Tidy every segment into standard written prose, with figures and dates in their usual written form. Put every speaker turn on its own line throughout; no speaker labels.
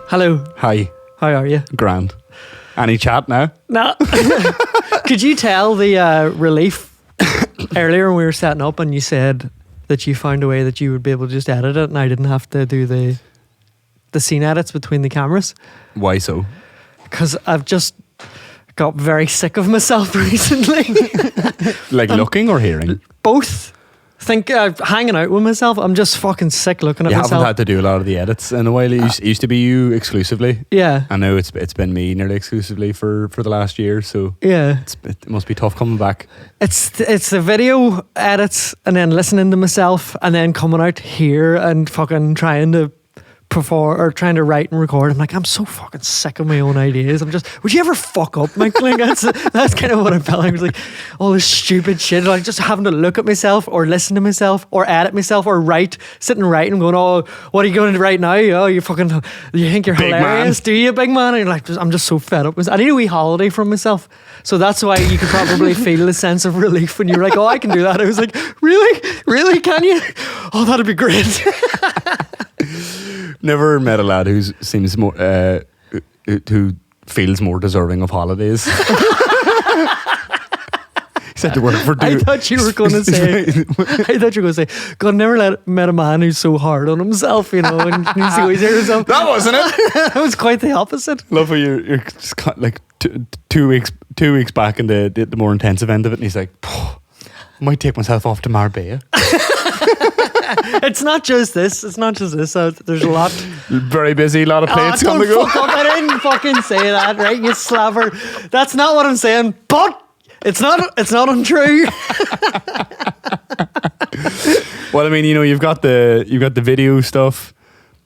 Hello.
Hi.
How are you?
Grand. Any chat now?
No. Could you tell the relief earlier when we were setting up and you said that you found a way that you would be able to just edit it and I didn't have to do the scene edits between the cameras?
Why so?
Because I've just got very sick of myself recently.
Like looking or hearing?
Both. Think hanging out with myself. I'm just fucking sick looking at myself.
You haven't had to do a lot of the edits in a while. It used to be you exclusively.
Yeah.
I know it's been me nearly exclusively for the last year. So
yeah,
it must be tough coming back.
It's the video edits and then listening to myself and then coming out here and fucking trying to perform or trying to write and record. I'm like, I'm so fucking sick of my own ideas. Would you ever fuck up, Mike? Like, that's kind of what I felt like. I was like, all this stupid shit, like just having to look at myself or listen to myself or edit myself or sit and write and going, oh, what are you going to write now? Oh, you think you're
big
hilarious,
man.
do you, big man? And you're like, I'm just so fed up. I need a wee holiday from myself. So that's why you could probably feel the sense of relief when you're like, oh, I can do that. I was like, really, can you? Oh, that'd be great.
Never met a lad who seems more who feels more deserving of holidays. He said to work for.
I thought you were going to say. God, never met a man who's so hard on himself, and he's always here himself.
That wasn't it.
That was quite the opposite.
Love how you're just like 2 weeks back in the more intensive end of it, and he's like, I might take myself off to Marbella.
It's not just this. There's a lot.
Very busy, a lot of plates on the go.
I didn't fucking say that, right? You slaver. That's not what I'm saying. But it's not untrue.
Well, I mean, you've got the video stuff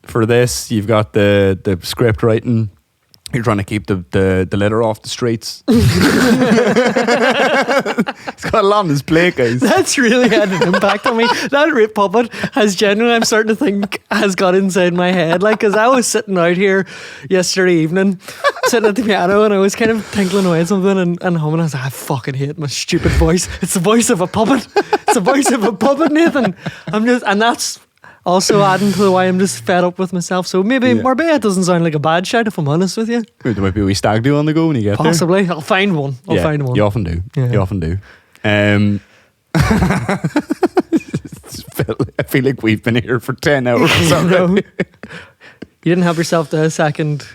for this. You've got the script writing. You're trying to keep the litter off the streets. He's got a lot on his plate, guys.
That's really had an impact on me. That rip puppet has genuinely, I'm starting to think, has got inside my head. Like, because I was sitting out here yesterday evening, sitting at the piano, and I was kind of tinkling away at something and humming. I was like, I fucking hate my stupid voice. It's the voice of a puppet. It's the voice of a puppet, Nathan. And that's also adding to why I'm just fed up with myself. So maybe Marbella doesn't sound like a bad shout, if I'm honest with you.
There might be a wee stag do on the go when you get
Possibly.
there.
I'll find one.
You often do.
Yeah.
You often do. I feel like we've been here for 10 hours.
You didn't have yourself a second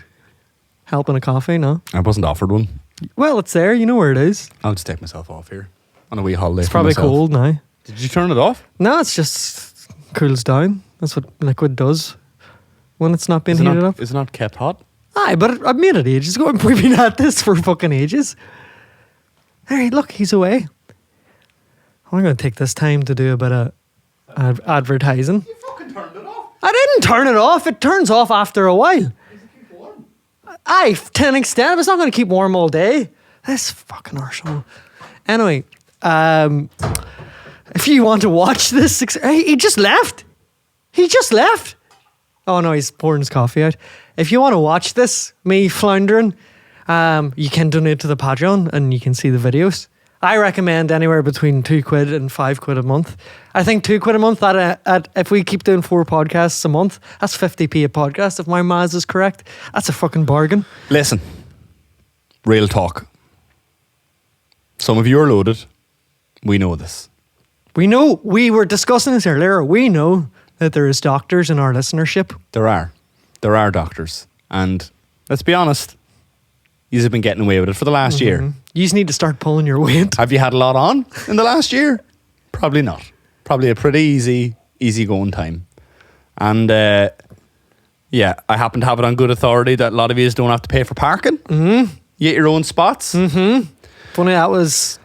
helping a coffee, no?
I wasn't offered one.
Well, it's there. You know where it is.
I'll just take myself off here on a wee holiday.
It's probably cold now.
Did you turn it off?
No, it's just cools down. That's what liquid does when it's not being heated up.
Is it not kept hot?
Aye, but I've made it ages ago. We've been at this for fucking ages. Alright, look, he's away. I'm going to take this time to do a bit of advertising.
You fucking turned it off.
I didn't turn it off. It turns off after a while.
Does it keep warm?
Aye, to an extent. It's not going to keep warm all day. This fucking arsehole. Anyway, if you want to watch this, he just left. Oh no, he's pouring his coffee out. If you want to watch this, me floundering, you can donate to the Patreon and you can see the videos. I recommend anywhere between £2 and £5 a month. I think £2 a month, if we keep doing 4 podcasts a month, that's 50p a podcast. If my maths is correct, that's a fucking bargain.
Listen, real talk. Some of you are loaded. We know this.
We know, we were discussing this earlier, we know that there is doctors in our listenership.
There are doctors. And let's be honest, you've been getting away with it for the last year.
You just need to start pulling your weight.
Have you had a lot on in the last year? Probably not. Probably a pretty easy going time. And I happen to have it on good authority that a lot of you don't have to pay for parking. Mm-hmm. You get your own spots.
Mm-hmm. Funny that was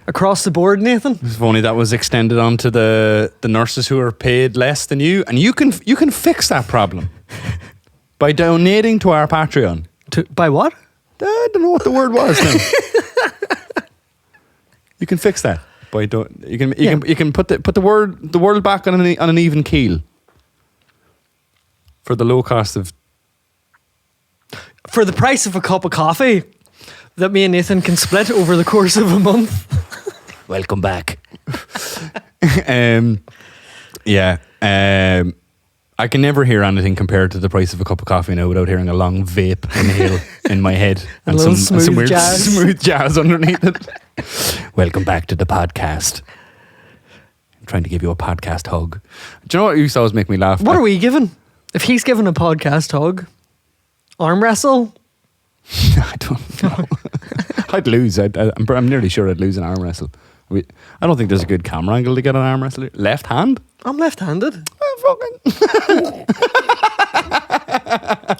across the board, Nathan.
If only that was extended onto the nurses who are paid less than you. And you can fix that problem by donating to our Patreon.
By what?
I don't know what the word was now. You can fix that by you can put the world back on an even keel for the low cost of,
for the price of a cup of coffee that me and Nathan can split over the course of a month.
Welcome back. I can never hear anything compared to the price of a cup of coffee now without hearing a long vape inhale in my head
and some smooth jazz.
Smooth jazz underneath it. Welcome back to the podcast. I'm trying to give you a podcast hug. Do you know what used to always make me laugh?
What are we giving? If he's giving a podcast hug, arm wrestle?
I don't know. I'd lose. I'm nearly sure I'd lose an arm wrestle. I don't think there's a good camera angle to get an arm wrestle. Left hand?
I'm left-handed.
Fucking.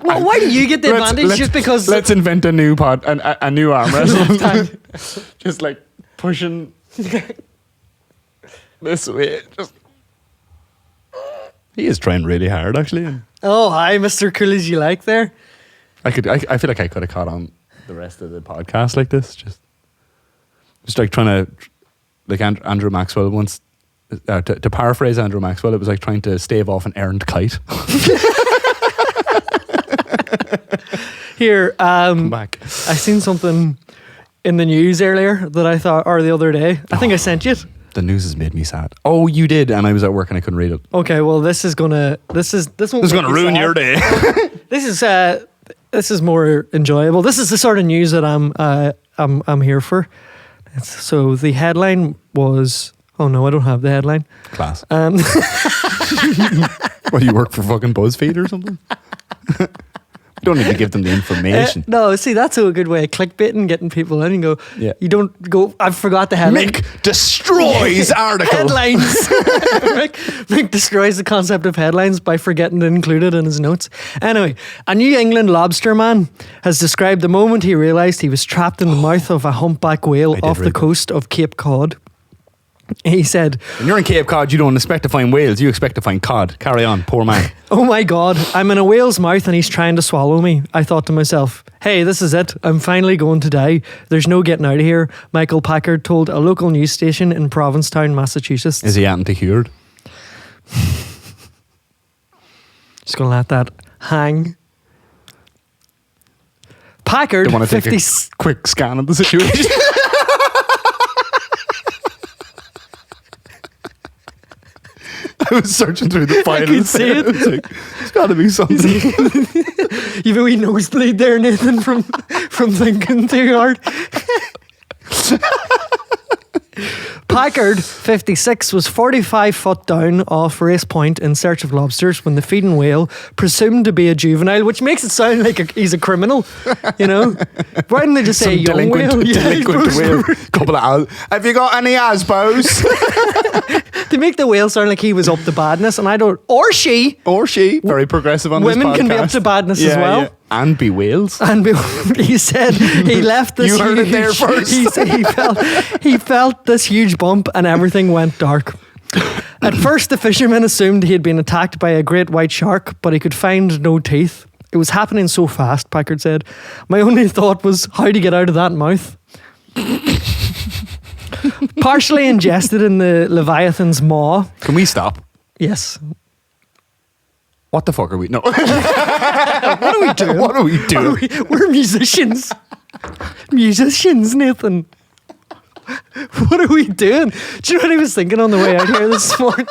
Well, why do you get the advantage? Just because?
Let's invent a new a new arm wrestle. Just like pushing this way. He is trying really hard, actually.
Oh, hi, Mr. Cool as you like there.
I feel like I could have caught on the rest of the podcast like this. Just like trying to, like Andrew Maxwell once. To paraphrase Andrew Maxwell, it was like trying to stave off an errant kite.
Here,
Come back.
I seen something in the news earlier that I thought, or the other day. I think I sent you it.
The news has made me sad. Oh, you did, and I was at work and I couldn't read it.
Okay, well, this won't
This is gonna ruin your day.
This is more enjoyable. This is the sort of news that I'm here for. So the headline was. Oh no, I don't have the headline.
Class. What, do you work for fucking BuzzFeed or something? Don't need to give them the information.
No, see, that's a good way of clickbaiting, getting people in and go,
yeah.
You don't go, I forgot the headline.
Mick destroys article.
Headlines. Mick destroys the concept of headlines by forgetting to include it in his notes. Anyway, a New England lobster man has described the moment he realised he was trapped in the mouth of a humpback whale off the coast of Cape Cod. He said,
when you're in Cape Cod, you don't expect to find whales, you expect to find cod. Carry on, poor man.
Oh my God, I'm in a whale's mouth and he's trying to swallow me. I thought to myself, hey, this is it. I'm finally going to die. There's no getting out of here. Michael Packard told a local news station in Provincetown, Massachusetts.
Is he anti-cured?
Just going to let that hang. Packard,
I want to take a quick scan of the situation. I was searching through the file. I
could see it.
Like, there's got to be something.
You've a wee nosebleed there, Nathan, from thinking too hard. Packard, 56, was 45 foot down off Race Point in search of lobsters when the feeding whale, presumed to be a juvenile, which makes it sound like he's a criminal, you know? Why didn't they just say young whale?
Delinquent whale. Couple of have you got any asbos?
They make the whale sound like he was up to badness, and I don't. Or she.
Very progressive on
Women
this podcast.
can be up to badness as well.
Yeah. And be whales.
He said he left this.
You heard it there first.
He felt this huge bump and everything went dark. At first, the fisherman assumed he had been attacked by a great white shark, but he could find no teeth. It was happening so fast, Packard said. My only thought was how to get out of that mouth. Partially ingested in the Leviathan's maw.
Can we stop?
Yes.
What the fuck are we? No.
What are we doing?
What are we doing?
We're musicians. Musicians, Nathan. What are we doing? Do you know what I was thinking on the way out here this morning?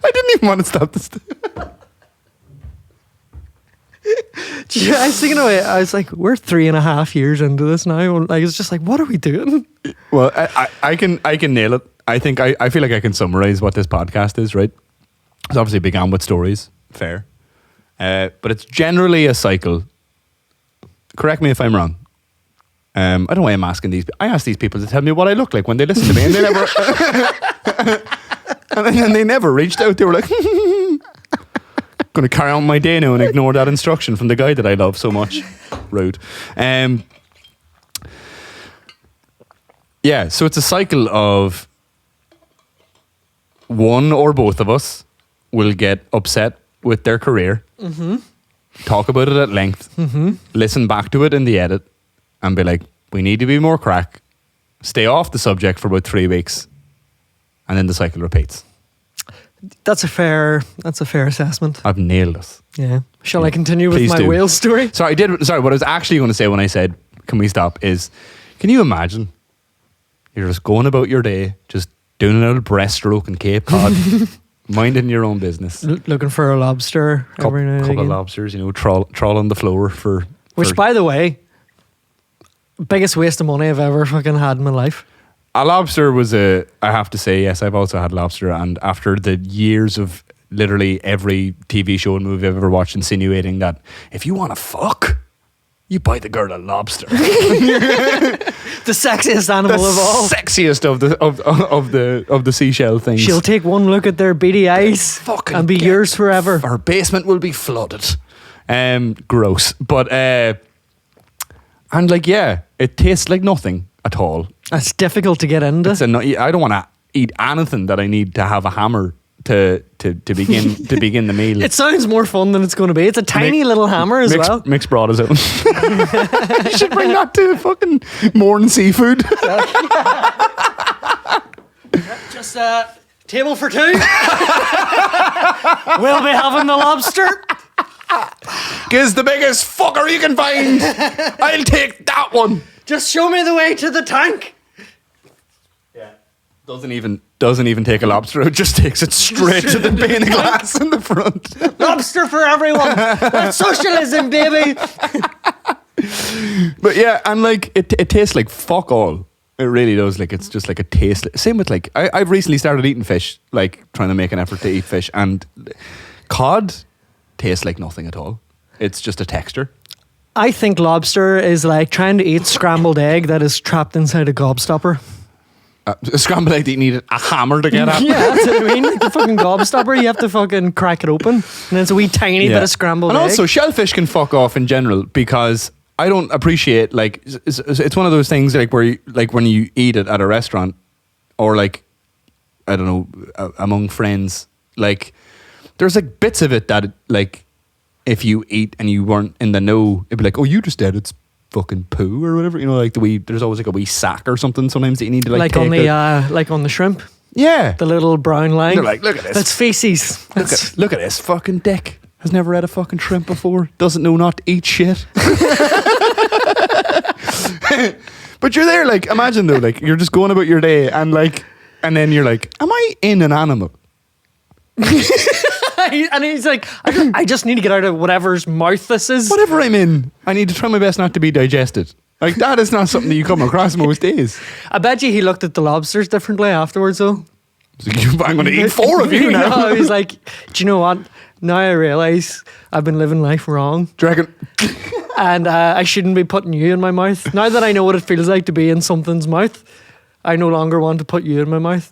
I didn't even want to stop this.
I was thinking away. I was like, we're 3.5 years into this now. Like, it's just like, what are we doing?
Well, I can nail it. I think I feel like I can summarize what this podcast is, right? It's obviously began with stories, fair. But it's generally a cycle. Correct me if I'm wrong. I don't know why I'm asking these. I ask these people to tell me what I look like when they listen to me, and they never. and they never reached out. They were like, going to carry on my day now and ignore that instruction from the guy that I love so much. Rude. Yeah, so it's a cycle of one or both of us will get upset with their career, talk about it at length, listen back to it in the edit, and be like, we need to be more crack, stay off the subject for about 3 weeks, and then the cycle repeats.
That's a fair assessment.
I've nailed it.
Yeah. Shall I continue with
Please
my
do.
whale story?
Sorry, what I was actually going to say when I said, can we stop, is, can you imagine you're just going about your day, just doing a little breaststroke in Cape Cod, minding your own business.
Looking for a lobster every now and
Couple of
again.
lobsters, trawl on the floor for.
Which, by the way, biggest waste of money I've ever fucking had in my life.
A lobster was I have to say, yes, I've also had lobster, and after the years of literally every TV show and movie I've ever watched insinuating that if you want to fuck, you buy the girl a lobster.
The sexiest animal of all.
Sexiest of the seashell things.
She'll take one look at their beady eyes
Fucking
and be yours forever.
Her basement will be flooded. Gross. But and like, yeah, it tastes like nothing at all.
It's difficult to get into.
I don't want to eat anything that I need to have a hammer to begin the meal.
It sounds more fun than it's going to be. It's a tiny little hammer as well.
Mixed brought us out. You should bring that to fucking Morn Seafood.
Just table for two. We'll be having the lobster.
Gives the biggest fucker you can find. I'll take that one.
Just show me the way to the tank.
Yeah. Doesn't even take a lobster. It just takes it straight to the pane of glass in the front.
Lobster for everyone. That's socialism, baby.
But yeah, and like it tastes like fuck all. It really does. Like it's just like a taste. Same with like I've recently started eating fish, like trying to make an effort to eat fish, and cod tastes like nothing at all. It's just a texture.
I think lobster is like trying to eat scrambled egg that is trapped inside a gobstopper.
A scrambled egg that you need a hammer to get at.
Yeah, that's what I mean. Like the fucking gobstopper, you have to fucking crack it open, and then it's a wee tiny bit of scrambled
egg. And
egg.
also, shellfish can fuck off in general because I don't appreciate like it's one of those things like where like when you eat it at a restaurant or like I don't know among friends, like there's like bits of it that like if you eat and you weren't in the know, it'd be like, oh, you just ate it's fucking poo or whatever, like there's always like a wee sack or something sometimes that you need to like
on the like on the shrimp.
Yeah,
the little brown line.
They're like, look at this.
That's feces.
Look at this fucking dick. Has never had a fucking shrimp before. Doesn't know not to eat shit. But you're there, like, imagine though, like, you're just going about your day and then you're like, am I in an animal?
And he's like, I just need to get out of whatever's mouth this is.
Whatever I'm in, I need to try my best not to be digested. Like, that is not something that you come across most days.
I bet you he looked at the lobsters differently afterwards, though.
So I'm going to eat 4 of you now.
No, he's like, do you know what? Now I realise I've been living life wrong.
Do you reckon?
And I shouldn't be putting you in my mouth. Now that I know what it feels like to be in something's mouth, I no longer want to put you in my mouth.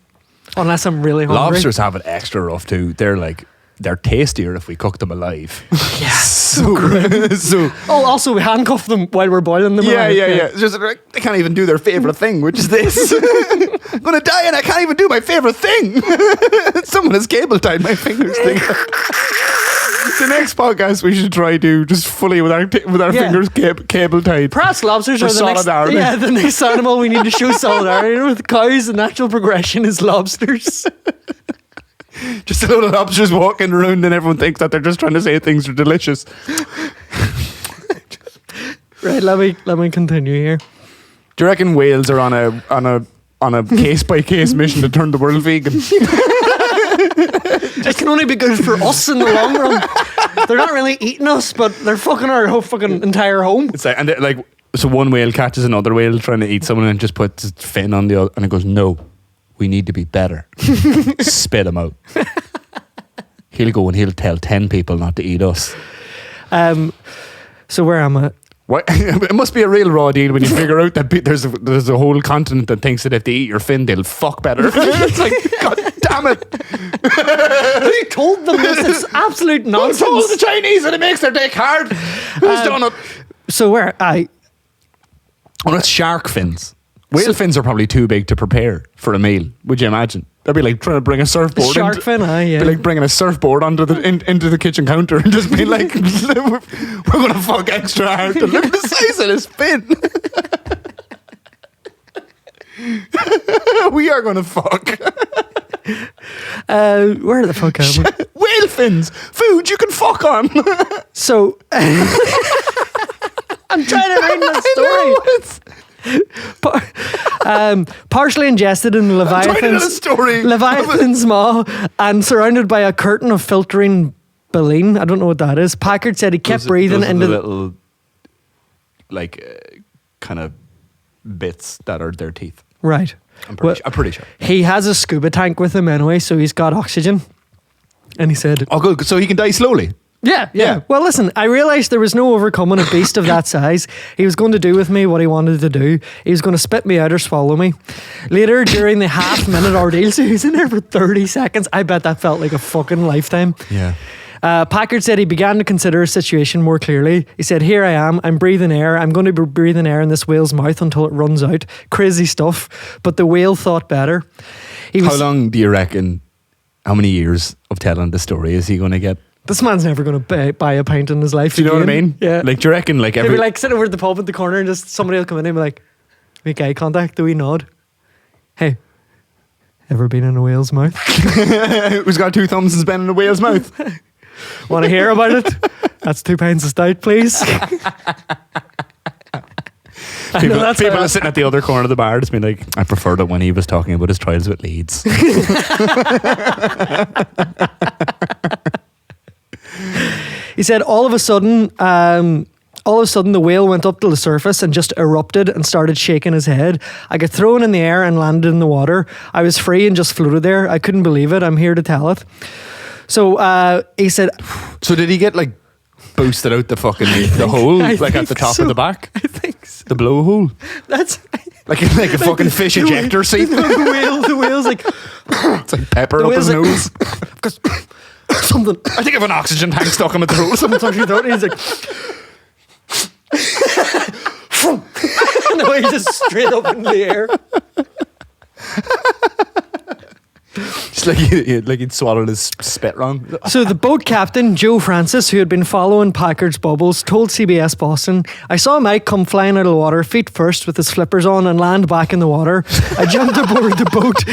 Unless I'm really hungry.
Lobsters have it extra rough too. They're tastier if we cook them alive.
Yeah. So also we handcuff them while we're boiling them.
Yeah. It's just like, they can't even do their favourite thing, which is this. I'm going to die and I can't even do my favourite thing. Someone has cable tied my fingers together. The next podcast we should try to just fully with our fingers cable tied.
Perhaps lobsters are the next animal we need to show solidarity with. Cows, the natural progression is lobsters.
Just a load of lobsters walking around and everyone thinks that they're just trying to say things are delicious.
Right, let me continue here.
Do you reckon whales are on a case by case mission to turn the world vegan?
It can only be good for us in the long run. They're not really eating us, but they're fucking our whole fucking entire home.
It's like, so one whale catches another whale trying to eat someone and just puts its fin on the other, and it goes, no, we need to be better. Spit him out. He'll go and he'll tell 10 people not to eat us.
So where am I?
What? It must be a real raw deal when you figure out that there's a whole continent that thinks that if they eat your fin, they'll fuck better. It's like, God damn it.
Who told them this? It's absolute nonsense.
Who told the Chinese that it makes their dick hard? Who's done it?
So where
Oh, that's shark fins. Whale fins are probably too big to prepare for a meal, would you imagine? That'd be like trying to bring a surfboard.
Shark fin, yeah.
Be like bringing a surfboard onto into the kitchen counter and just be like, we're going to fuck extra hard. And look at the size of this fin. We are going to fuck.
Where the fuck am I?
Whale fins. Food you can fuck on.
So, I'm trying to read the story. Partially ingested in Leviathan's maw and surrounded by a curtain of filtering baleen. I don't know what that is. Packard said he kept breathing into
the little, kind of bits that are their teeth.
Right.
I'm pretty sure.
He has a scuba tank with him anyway, so he's got oxygen. And he said...
Oh, good. So he can die slowly?
Yeah. Well, listen, I realised there was no overcoming a beast of that size. He was going to do with me what he wanted to do. He was going to spit me out or swallow me. Later, during the half-minute ordeal, so he was in there for 30 seconds. I bet that felt like a fucking lifetime.
Yeah.
Packard said he began to consider his situation more clearly. He said, here I am, I'm breathing air. I'm going to be breathing air in this whale's mouth until it runs out. Crazy stuff. But the whale thought better.
How long do you reckon, how many years of telling the story is he going to get?
This man's never going to buy a pint in his life.
Do you know what I mean?
Yeah.
Like, do you reckon, like,
he'll be like sitting over at the pub at the corner and just somebody will come in and be like, make eye contact, do we nod? Hey, ever been in a whale's mouth?
Who's got two thumbs and has been in a whale's mouth?
Want to hear about it? That's 2 pints of stout, please.
People are sitting at the other corner of the bar just being like, I preferred it when he was talking about his trials with Leeds.
He said all of a sudden the whale went up to the surface and just erupted and started shaking his head. I got thrown in the air and landed in the water. I was free and just floated there. I couldn't believe it. I'm here to tell it. So he said...
So did he get like boosted out the fucking the hole at the top of the back?
I think so.
The blowhole?
That's...
Like a fucking fish ejector seat?
The whale's like...
It's like pepper up his nose.
Something.
I think I have an oxygen tank stuck in my throat.
Something touched your throat and he's like... No, he's just straight up in the air.
Just like he'd swallowed his spit wrong.
So the boat captain, Joe Francis, who had been following Packard's bubbles, told CBS Boston, I saw Mike come flying out of the water, feet first with his flippers on, and land back in the water. I jumped aboard the boat.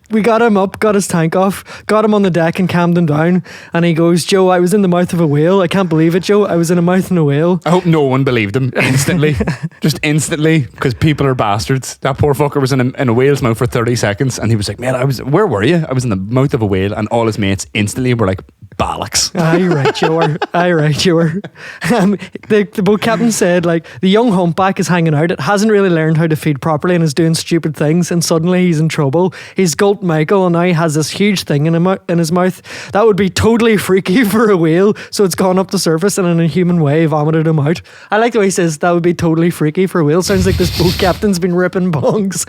We got him up, got his tank off, got him on the deck and calmed him down. And he goes, Joe, I was in the mouth of a whale. I can't believe it, Joe. I was in a mouth of a whale.
I hope no one believed him instantly. Just instantly, because people are bastards. That poor fucker was in a whale's mouth for 30 seconons and he was like, man, where were you? I was in the mouth of a whale, and all his mates instantly were like, bollocks.
Aye, right, you were. Aye, right, you were. The boat captain said, like, the young humpback is hanging out. It hasn't really learned how to feed properly and is doing stupid things, and suddenly he's in trouble. He's gulped Michael, and now he has this huge thing in his mouth. That would be totally freaky for a whale, so it's gone up the surface and in a human way vomited him out. I like the way he says that would be totally freaky for a whale. Sounds like this boat captain's been ripping bongs.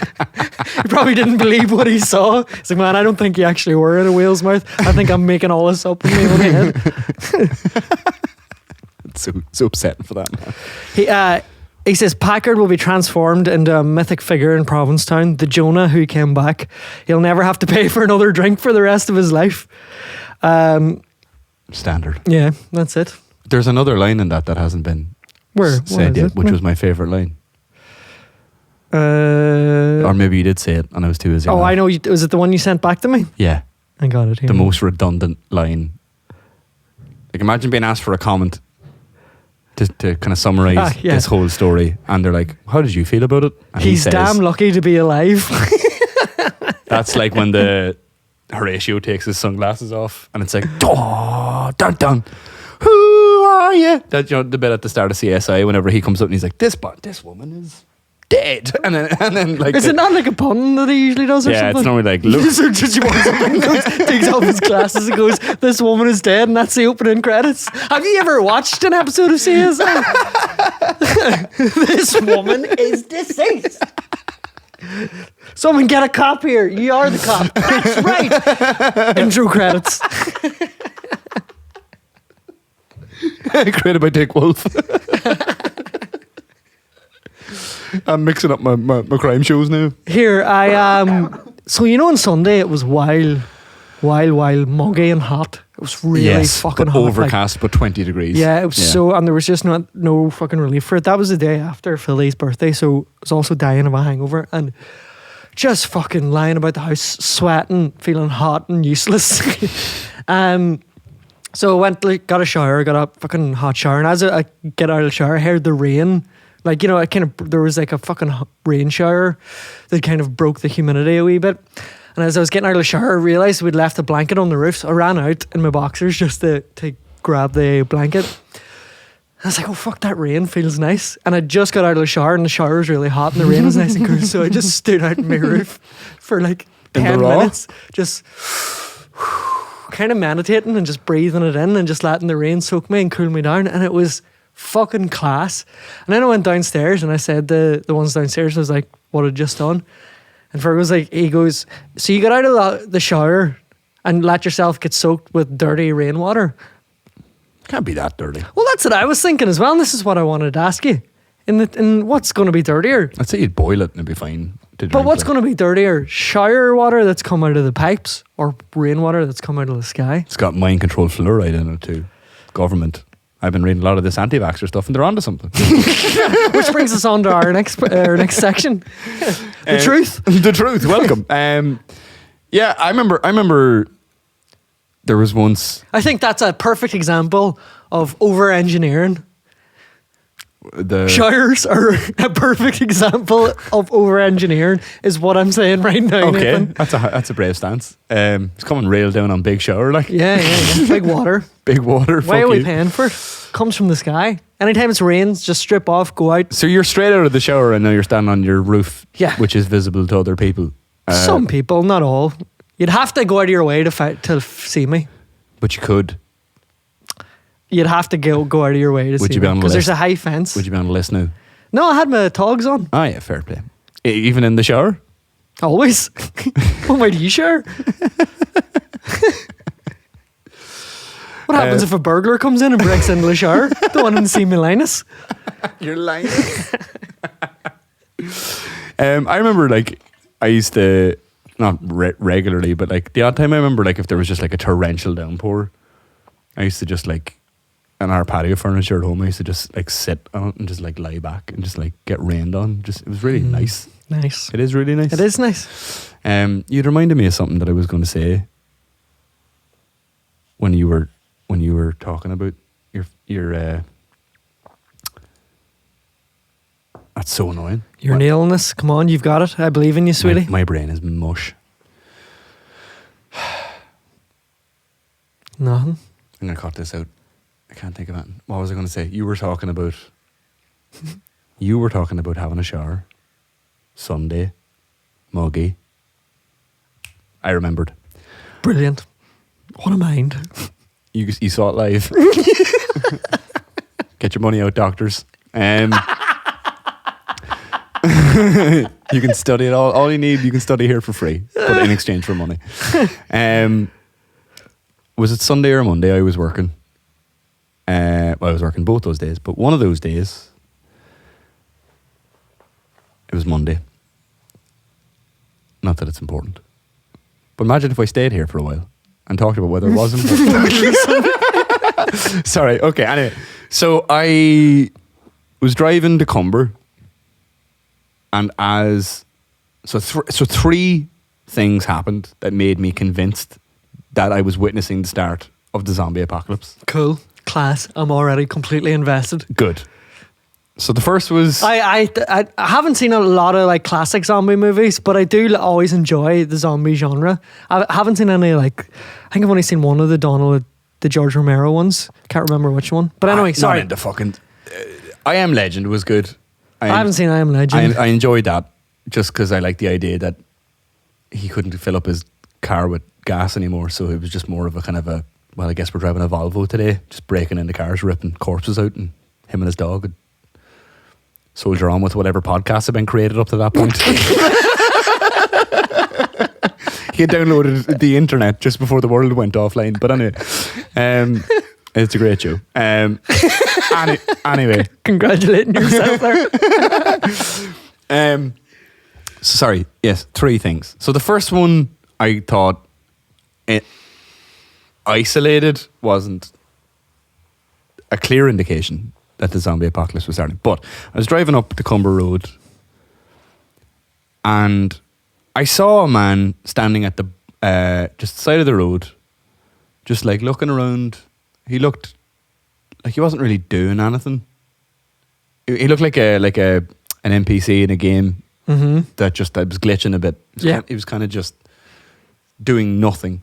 He probably didn't believe what he saw. He's like, man, I don't think you actually were in a whale's mouth. I think I'm making all this up in my own head.
It's so upsetting for that man.
He says Packard will be transformed into a mythic figure in Provincetown, the Jonah who came back. He'll never have to pay for another drink for the rest of his life.
Standard.
Yeah, that's it.
There's another line in that hasn't been said yet, which was my favourite line. Or maybe you did say it and I was too busy.
Oh, I know. Was it the one you sent back to me?
Yeah.
I got it here.
The most redundant line. Like, imagine being asked for a comment to kind of summarise this whole story, and they're like, how did you feel about it? And
he's damn lucky to be alive.
That's like when the Horatio takes his sunglasses off and it's like, dun dun, who are you? That, you know, the bit at the start of CSI whenever he comes up and he's like, this woman is dead, and then like,
is it not like a pun that he usually does or something?
Yeah, it's normally like, look.
Takes off his glasses and goes, this woman is dead, and that's the opening credits. Have you ever watched an episode of CSI? This woman is deceased. Someone get a cop here. You are the cop. That's right. Intro credits.
Created by Dick Wolf. I'm mixing up my crime shows now.
Here, so you know on Sunday it was wild, muggy and hot. It was really fucking hot.
Overcast, but 20 degrees.
Yeah, it was so, and there was just no fucking relief for it. That was the day after Philly's birthday, so I was also dying of a hangover and just fucking lying about the house, sweating, feeling hot and useless. So I went, got a shower, got a fucking hot shower, and as I get out of the shower, I heard the rain Like, you know, there was like a fucking rain shower that kind of broke the humidity a wee bit. And as I was getting out of the shower, I realised we'd left a blanket on the roof. So I ran out in my boxers just to grab the blanket. I was like, oh, fuck, that rain feels nice. And I just got out of the shower and the shower was really hot and the rain was nice and cool. So I just stood out on my roof for like 10 minutes, just kind of meditating and just breathing it in and just letting the rain soak me and cool me down. And it was fucking class. And then I went downstairs and I said the ones downstairs, I was like, what had just done? And Ferg was like, he goes, so you got out of the shower and let yourself get soaked with dirty rainwater?
Can't be that dirty.
Well, that's what I was thinking as well. And this is what I wanted to ask you. In what's going to be dirtier?
I'd say you'd boil it and it'd be fine to drink.
But what's going to be dirtier? Shower water that's come out of the pipes or rainwater that's come out of the sky?
It's got mind control fluoride in it too. Government. I've been reading a lot of this anti-vaxxer stuff and they're onto something.
Which brings us on to our next section. The truth.
The truth. Welcome. Yeah, I remember there was once...
I think that's a perfect example of over-engineering.
The
Showers are a perfect example of over-engineering, is what I'm saying right now,
okay,
Nathan.
that's a brave stance. It's coming railed down on big shower, like.
Yeah. Big water.
Big water.
Why are we paying for it? Comes from the sky. Anytime it's rains, just strip off, go out.
So you're straight out of the shower and now you're standing on your roof,
yeah,
which is visible to other people.
Some people, not all. You'd have to go out of your way to see me.
But you could.
You'd have to go out of your way to see me. Because there's a high fence.
Would you be on the list now?
No, I had my togs on.
Oh yeah, fair play. Even in the shower?
Always. What way do you shower? What happens if a burglar comes in and breaks into the shower? Don't want him to see me Linus.
You're Linus. I remember like I used to, not regularly, but like the odd time I remember like if there was just like a torrential downpour, I used to just like, on our patio furniture at home, I used to just like sit on it and just like lie back and just like get rained on. It was really nice.
Nice.
It is really nice.
It is nice.
You'd reminded me of something that I was going to say when you were talking about your that's so annoying.
You're nailing this. Come on, you've got it. I believe in you, sweetie.
My brain is mush.
Nothing.
I'm going to cut this out. I can't think of it. What was I going to say? You were talking about having a shower. Sunday. Muggy. I remembered.
Brilliant. What a mind.
You saw it live. Get your money out, doctors. You can study it all you need. You can study here for free, but in exchange for money. Was it Sunday or Monday? I was working. I was working both those days, but one of those days it was Monday. Not that it's important, but imagine if I stayed here for a while and talked about whether it was important. Sorry. Okay. Anyway, so I was driving to Cumber. And three things happened that made me convinced that I was witnessing the start of the zombie apocalypse.
Cool. Class. I'm already completely invested.
Good. So the first was...
I haven't seen a lot of like classic zombie movies, but I do always enjoy the zombie genre. I haven't seen any like... I think I've only seen one of the George Romero ones. Can't remember which one. But anyway, sorry.
Not into fucking... I Am Legend was good.
I haven't seen I Am Legend.
I enjoyed that just because I like the idea that he couldn't fill up his car with gas anymore, so it was just more of a kind of a, well, I guess we're driving a Volvo today, just breaking into cars, ripping corpses out, and him and his dog would soldier on with whatever podcasts have been created up to that point. He had downloaded the internet just before the world went offline, but anyway, it's a great show. Anyway.
Congratulating yourself there.
Sorry, yes, three things. So the first one, I thought it isolated wasn't a clear indication that the zombie apocalypse was starting. But I was driving up the Cumber Road and I saw a man standing at the just the side of the road, just like looking around. He looked like he wasn't really doing anything. He looked like an NPC in a game that was glitching a bit. He was kind of just doing nothing.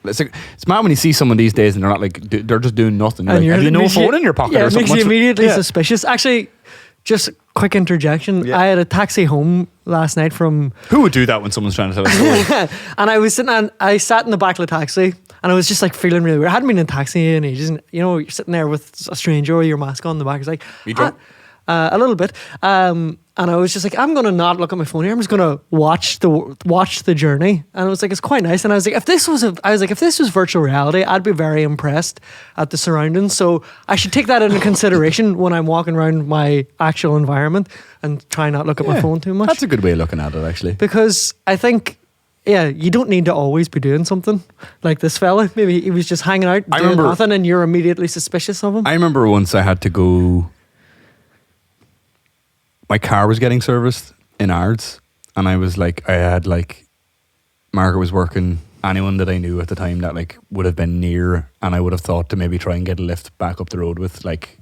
It's mad when you see someone these days and they're not like they're just doing nothing. You're like, have you no phone in your pocket?
Yeah,
or
it
something?
makes you immediately suspicious. Actually, just quick interjection.
Yeah.
I had a taxi home last night from.
Who would do that when someone's trying to tell a story?
And I sat in the back of the taxi and I was just like feeling really weird. I hadn't been in a taxi in ages. And, you know, you're sitting there with a stranger with your mask on in the back. It's like,
you drunk?
A little bit. And I was just like, I'm going to not look at my phone here. I'm just going to watch the journey. And I was like, it's quite nice. And I was like, if this was virtual reality, I'd be very impressed at the surroundings. So I should take that into consideration when I'm walking around my actual environment and try not look at my phone too much.
That's a good way of looking at it, actually.
Because I think, you don't need to always be doing something like this fella. Maybe he was just hanging out doing nothing and you're immediately suspicious of him.
I remember once I had to go. My car was getting serviced in Ards, and I had Margaret was working. Anyone that I knew at the time that like would have been near, and I would have thought to maybe try and get a lift back up the road with, like,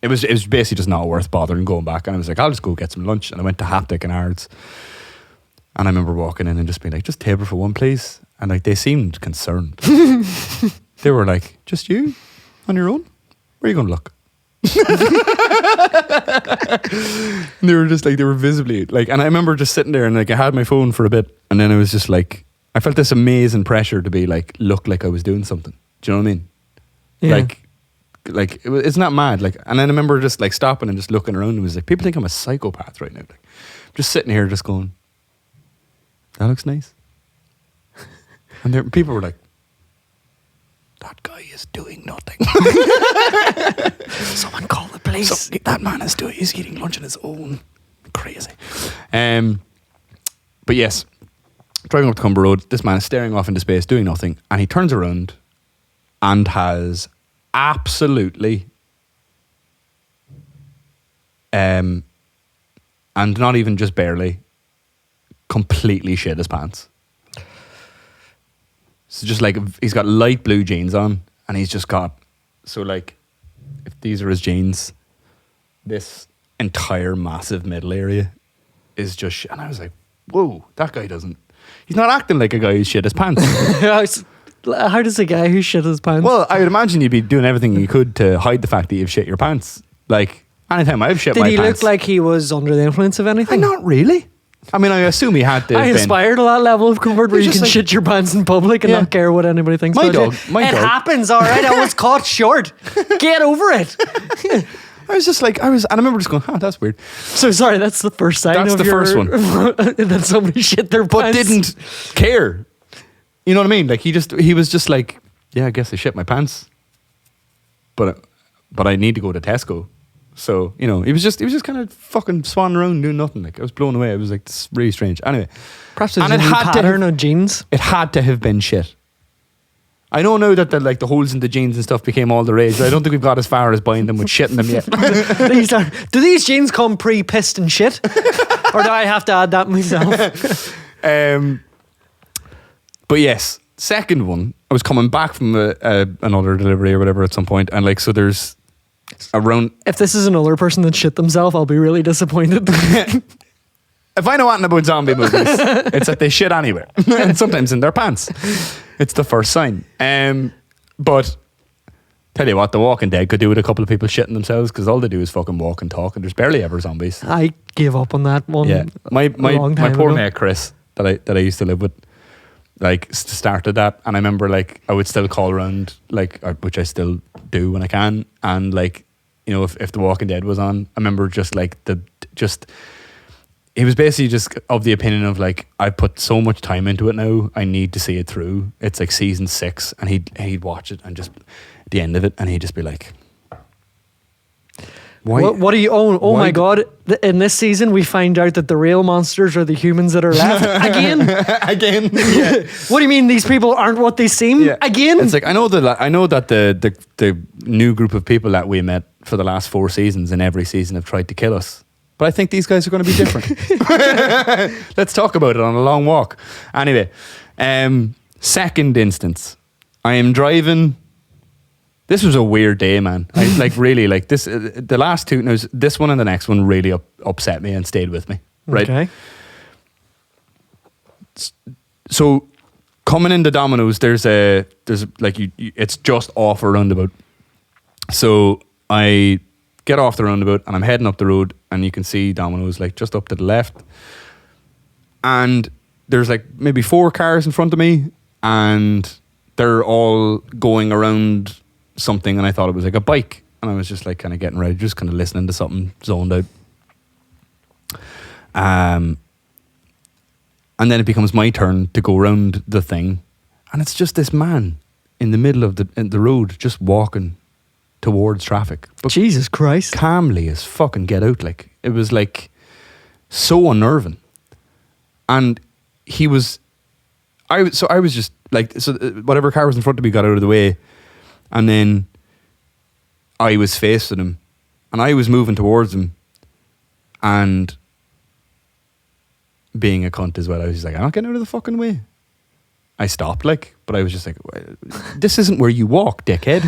it was basically just not worth bothering going back. And I was like, I'll just go get some lunch, and I went to Haptic in Ards, and I remember walking in and just being like, just table for one, please. And like they seemed concerned. They were like, just you on your own? Where are you going to look? And they were just like, they were visibly like, and I remember just sitting there and like I had my phone for a bit, and then I was just like, I felt this amazing pressure to be like, look like I was doing something. Do you know what I mean?
Yeah.
Like it's not mad. Like, and then I remember just like stopping and just looking around and was like, people think I'm a psychopath right now. Like, I'm just sitting here just going, that looks nice. And there, people were like, that guy is doing nothing.
Someone call the police.
That man he's eating lunch on his own. Crazy. But yes, driving up to Cumber Road, this man is staring off into space, doing nothing, and he turns around and has absolutely and not even just barely completely shit his pants. So just like, he's got light blue jeans on, and he's just got, so like, if these are his jeans, this entire massive middle area is just shit. And I was like, whoa, that guy he's not acting like a guy who shit his pants.
How does a guy who shit his pants?
Well, I would imagine you'd be doing everything you could to hide the fact that you've shit your pants. Like, anytime I've shit my pants.
Did he look like he was under the influence of anything?
Not really. I mean, I assume he had to.
I aspire to that level of comfort where you can shit your pants in public and not care what anybody thinks about you. It happens, all right. I was caught short. Get over it.
I was just like, and I remember just going, oh, that's weird.
So sorry, that's the first sign
That's
of
the first one.
that somebody shit their
But
pants.
didn't care. You know what I mean? Like, he was just like, yeah, I guess I shit my pants. But I need to go to Tesco. So, you know, he was just kind of fucking swanning around doing nothing. Like, I was blown away. I was like, this is really strange. Anyway.
Perhaps there's a new pattern of jeans.
It had to have been shit. I know now that the holes in the jeans and stuff became all the rage. I don't think we've got as far as buying them with shit in them yet.
Do these jeans come pre-pissed and shit? Or do I have to add that myself?
But yes, second one, I was coming back from another delivery or whatever at some point, and like, so there's around.
If this is another person that shit themselves, I'll be really disappointed.
If I know anything about zombie movies, it's that they shit anywhere, and sometimes in their pants. It's the first sign. But tell you what, The Walking Dead could do with a couple of people shitting themselves, because all they do is fucking walk and talk, and there's barely ever zombies.
I gave up on that one.
Yeah, my poor
ago.
mate Chris that I used to live with, like, started that, and I remember like I would still call around, like, which I still do when I can, and like, you know, if The Walking Dead was on, I remember just like he was basically just of the opinion of like, I put so much time into it now, I need to see it through. It's like season 6, and he'd watch it, and just at the end of it, and he'd just be like, why?
What do you own? Oh my God. In this season, we find out that the real monsters are the humans that are left. Again?
Again? Yeah.
What do you mean these people aren't what they seem?
Yeah.
Again?
It's like, I know that the new group of people that we met for the last 4 seasons in every season have tried to kill us. But I think these guys are going to be different. Let's talk about it on a long walk. Anyway, second instance. I am driving This was a weird day, man. I like really like this. The last two, no, this one and the next one really upset me and stayed with me. Right.
Okay.
So coming into Domino's, there's like it's just off a roundabout. So I get off the roundabout and I'm heading up the road, and you can see Domino's like just up to the left. And there's like maybe 4 cars in front of me, and they're all going around something, and I thought it was like a bike, and I was just like kind of getting ready, just kind of listening to something, zoned out. And then it becomes my turn to go around the thing, and it's just this man in the middle of the road just walking towards traffic. But
Jesus Christ.
calmly as fucking get out. Like, it was like so unnerving. And he was, I was just like, so whatever car was in front of me got out of the way, and then I was facing him, and I was moving towards him, and being a cunt as well, I was just like, I'm not getting out of the fucking way. I stopped, like, but I was just like, this isn't where you walk, dickhead.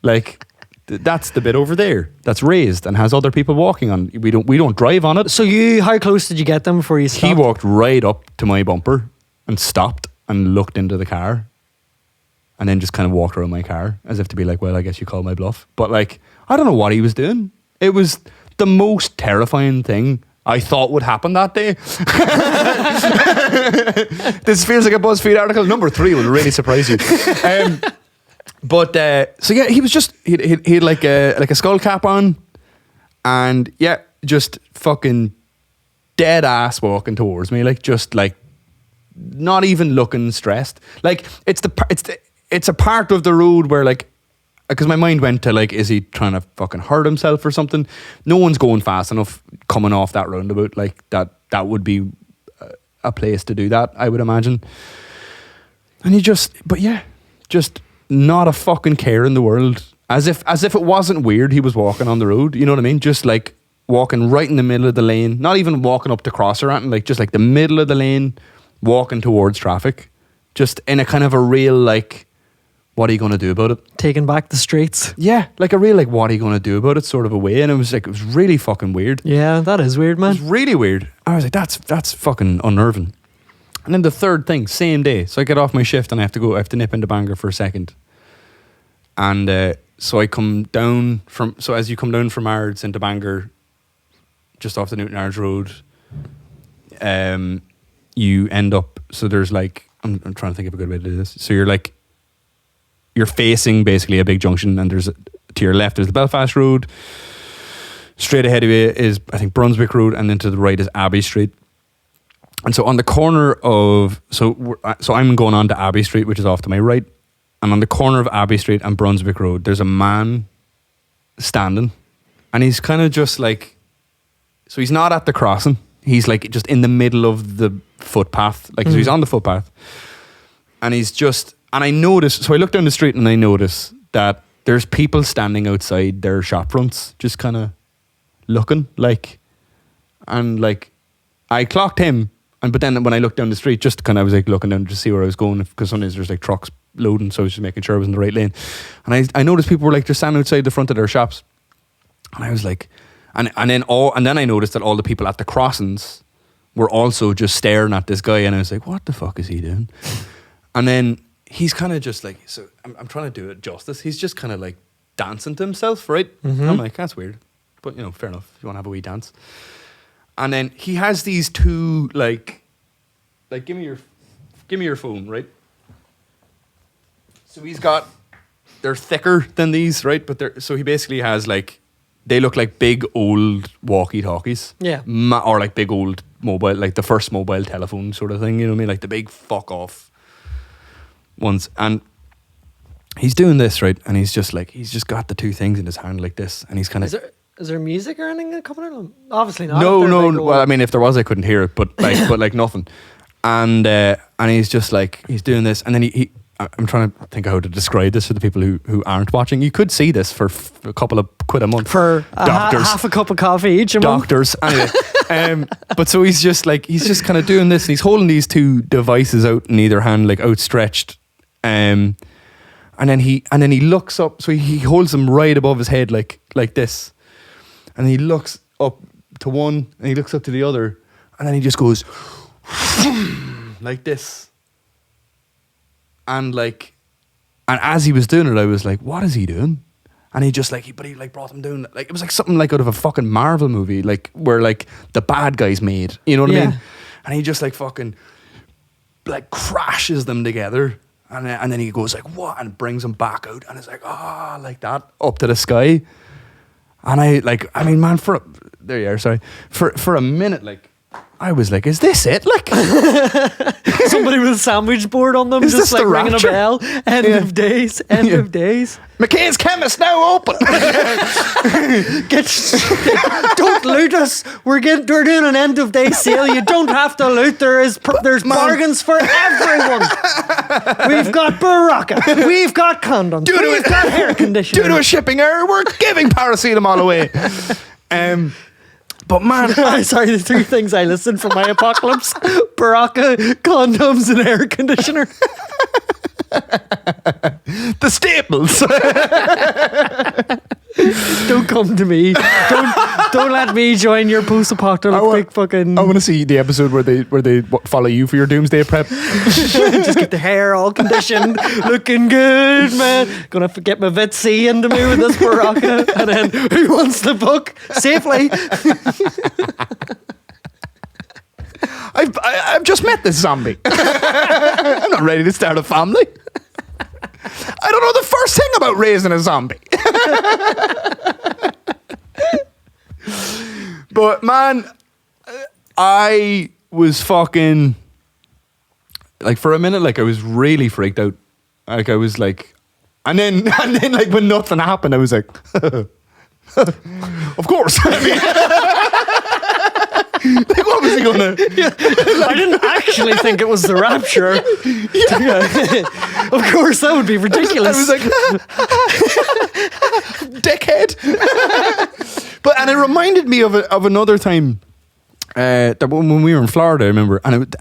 Like, that's the bit over there that's raised and has other people walking on. We don't drive on it.
So how close did you get them before you stopped?
He walked right up to my bumper and stopped and looked into the car, and then just kind of walked around my car as if to be like, well, I guess you called my bluff. But like, I don't know what he was doing. It was the most terrifying thing I thought would happen that day. This feels like a BuzzFeed article. Number 3 will really surprise you. But so yeah, he was just he had like a skull cap on, and yeah, just fucking dead ass walking towards me, like just like not even looking stressed. Like it's a part of the road where like, because my mind went to like, is he trying to fucking hurt himself or something? No one's going fast enough coming off that roundabout. Like that would be a place to do that, I would imagine. And but yeah, just not a fucking care in the world. As if it wasn't weird he was walking on the road, you know what I mean? Just like walking right in the middle of the lane, not even walking up to cross or anything, like just like the middle of the lane, walking towards traffic, just in a kind of a real like, what are you going to do about it?
Taking back the streets.
Yeah, like a real like, what are you going to do about it sort of a way. And it was really fucking weird.
Yeah, that is weird, man.
It was really weird. I was like, that's fucking unnerving. And then the third thing, same day. So I get off my shift and I have to nip into Bangor for a second. And so I come down as you come down from Ards into Bangor, just off the Newton Ards Road, you end up, so there's like, I'm trying to think of a good way to do this. So you're facing basically a big junction, and to your left there's the Belfast Road. Straight ahead of you is, I think, Brunswick Road, and then to the right is Abbey Street. And so on the corner of, so I'm going on to Abbey Street, which is off to my right. And on the corner of Abbey Street and Brunswick Road, there's a man standing, and he's kind of just like, so he's not at the crossing. He's like just in the middle of the footpath. Like, so he's on the footpath, and he's just, and I notice, so I look down the street and I notice that there's people standing outside their shop fronts, just kind of looking like, and like, I clocked him. But then when I looked down the street, just kind of, I was like looking down to see where I was going, because sometimes there's like trucks loading, so I was just making sure I was in the right lane. And I noticed people were like just standing outside the front of their shops, and I was like, and then I noticed that all the people at the crossings were also just staring at this guy, and I was like, what the fuck is he doing? And then he's kind of just like, so I'm trying to do it justice. He's just kind of like dancing to himself, right? Mm-hmm. I'm like, that's weird, but you know, fair enough. If you want to have a wee dance. And then he has these two like give me your phone, right? So they're thicker than these, right? But so he basically has like, they look like big old walkie-talkies.
Yeah.
Or like big old mobile, like the first mobile telephone sort of thing, you know what I mean? Like the big fuck off ones. And he's doing this, right? And he's just got the two things in his hand like this, and he's kind of...
Is there music or anything coming out? Obviously not.
No. Well, I mean, if there was, I couldn't hear it, but like nothing. And he's just like, he's doing this, and then he I'm trying to think of how to describe this for the people who aren't watching. You could see this for a couple of quid a month
for
doctors,
half a cup of coffee each a month.
Doctors, anyway. But so he's just kind of doing this, and he's holding these two devices out in either hand, like outstretched, and And then he looks up, so he holds them right above his head like this. And he looks up to one and he looks up to the other, and then he just goes like this. And as he was doing it, I was like, what is he doing? And he just he brought them down. Like, it was like something like out of a fucking Marvel movie, like where like the bad guys made, you know what I mean? And he just fucking crashes them together. And then he goes like, what? And brings them back out. And it's like, like that, up to the sky. And man, there you are, sorry. For a minute, I was like, is this it?
Somebody with a sandwich board on them,
is
just
the
ringing
rapture?
a bell. End of days. End of days.
McCain's Chemist now open.
Don't loot us. We're doing an end of day sale. You don't have to loot. There's bargains for everyone. We've got Baraka. We've got condoms. We've got hair conditioner.
Due to a shipping error, we're giving paracetamol away. But man,
sorry, the three things I listed for my apocalypse: Baraka, condoms, and air conditioner.
The staples.
Don't come to me. Don't let me join your post-apocalyptic fucking.
I want to see the episode where they follow you for your doomsday prep.
Just get the hair all conditioned, looking good, man. Gonna get my Vit C into me with this Baraka, and then who wants the book safely?
I've just met this zombie. I'm not ready to start a family. I don't know the first thing about raising a zombie. But man, I was fucking for a minute, I was really freaked out. I was and then when nothing happened, I was like, of course. What was he gonna?
I didn't actually think it was the rapture. Of course, that would be ridiculous.
I was like, dickhead. And it reminded me of another time that when we were in Florida, I remember, and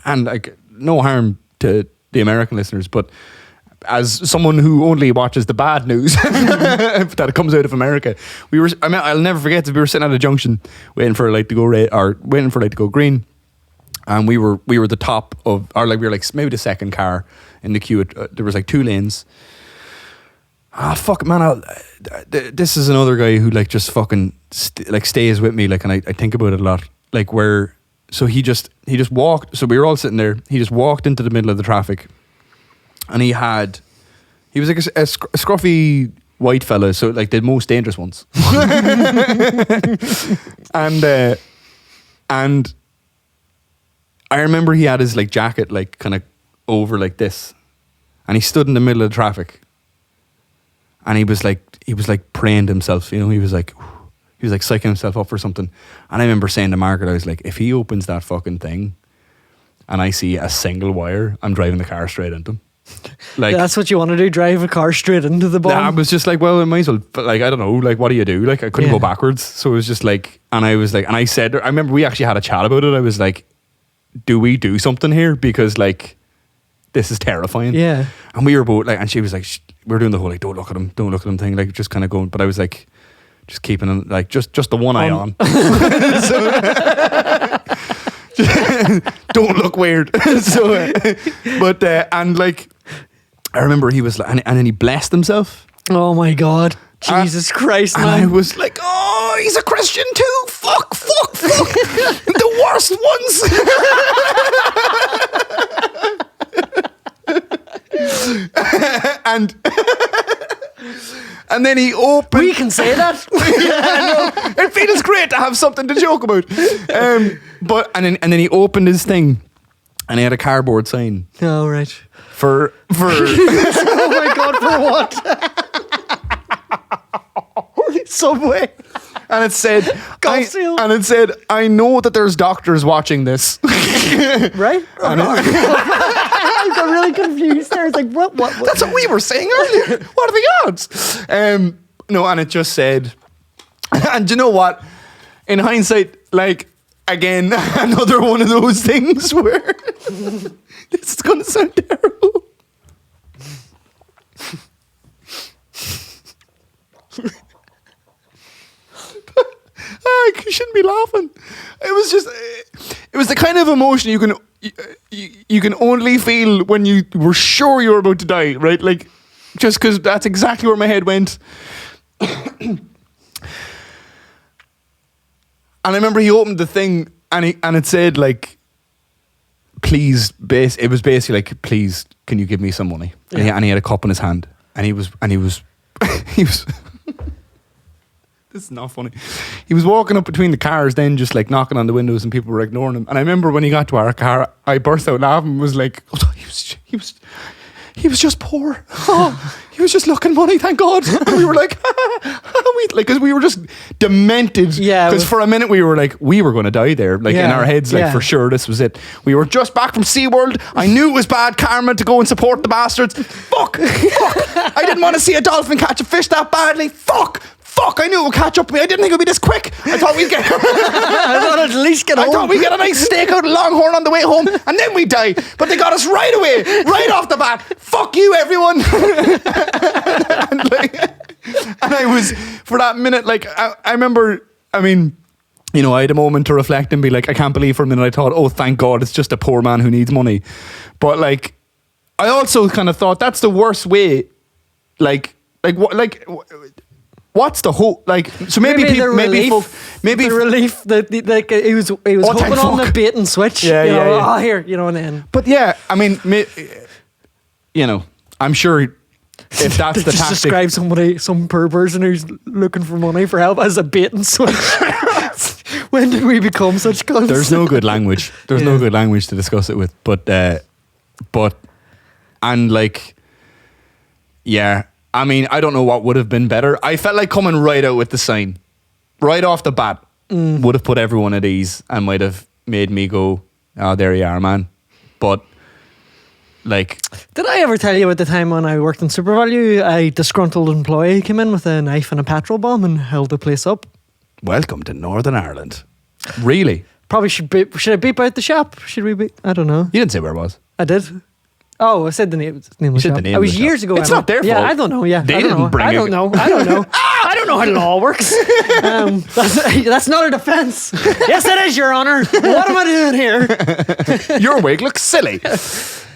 no harm to the American listeners, but as someone who only watches the bad news that comes out of America, I'll never forget that we were sitting at a junction waiting for a light to go red, or waiting for a light to go green, and we were the top of, or we were maybe the second car in the queue. There was 2 lanes. Fuck man, this is another guy who just fucking stays with me, and I think about it a lot. So he just walked. So we were all sitting there. He just walked into the middle of the traffic. And he was a scruffy white fella, so the most dangerous ones. and I remember he had his jacket kind of over this, and he stood in the middle of the traffic, and he was praying to himself, he was psyching himself up for something. And I remember saying to Margaret, I was like, if he opens that fucking thing, and I see a single wire, I'm driving the car straight into him.
That's what you want to do, drive a car straight into the bomb.
I was just well, I might as well, but I don't know, what do you do? I couldn't go backwards, so it was just and I was and I said, I remember we actually had a chat about it. I was do we do something here, because this is terrifying.
Yeah.
And we were both and she was we were doing the whole don't look at him thing, just kind of going, but I was just keeping him just the one eye on. Don't look weird. So but I remember he was and then he blessed himself.
Oh my God, Jesus Christ, man.
And I was oh, he's a Christian too. Fuck. The worst ones. And then he opened.
We can say that.
It feels great to have something to joke about. But then he opened his thing, and he had a cardboard sign.
Oh right.
For
Oh my God, for what? Subway.
And it said, I know that there's doctors watching this.
Right? I got really confused there. It's what?
That's what we were saying earlier. What are the odds? No, and it just said, and you know what? In hindsight, again, another one of those things where this is going to sound terrible. You shouldn't be laughing. It was the kind of emotion you can only feel when you were sure you were about to die, right? Like, just because that's exactly where my head went. And I remember he opened the thing and it said like, please, it was basically like, please, can you give me some money?
Yeah.
And he had a cup in his hand and he was this is not funny. He was walking up between the cars then just like knocking on the windows and people were ignoring him. And I remember when he got to our car, I burst out laughing and was like, oh, he was just poor. Oh, he was just looking money, thank God. And we were like, because we were just demented.
Yeah.
Because for a minute we were like, we were going to die there. Like in our heads, like for sure this was it. We were just back from SeaWorld. I knew it was bad karma to go and support the bastards. Fuck. I didn't want to see a dolphin catch a fish that badly. Fuck, I knew it would catch up with me. I didn't think it would be this quick. I thought we'd get
I thought I'd at least get home.
I thought we'd get a nice steak out of Longhorn on the way home and then we'd die. But they got us right away, right off the bat. Fuck you, everyone. and I was, for that minute, like, I remember, I mean, you know, I had a moment to reflect and be like, I can't believe for a minute I thought, oh, thank God, it's just a poor man who needs money. But like, I also kind of thought that's the worst way. What's the hope? Like, so maybe
the relief that like he was hoping on the bait and switch.
Yeah,
Oh, here, and then.
But yeah, I mean, you know, I'm sure if that's the
just
tactic.
Describe some poor person who's looking for money for help as a bait and switch. When did we become such cunts?
There's no good language. There's no good language to discuss it with. But and like, yeah. I mean, I don't know what would have been better. I felt like coming right out with the sign, right off the bat, would have put everyone at ease and might have made me go, oh, there you are, man. But, like...
Did I ever tell you about the time when I worked in SuperValue, a disgruntled employee came in with a knife and a petrol bomb and held the place up?
Welcome to Northern Ireland. Really?
Probably should I beep out the shop? Should we be? I don't know.
You didn't say where it was.
I did. Oh, I said the name of the shop.
The name
it was
of the
years
shop.
ago.
It's not their fault.
Yeah, I don't know. Yeah,
They
I don't
didn't
know.
bring
I
it.
don't know. I don't know. I don't know how law works. That's not a defence. Yes, it is, Your Honour. What am I doing here?
Your wig looks silly.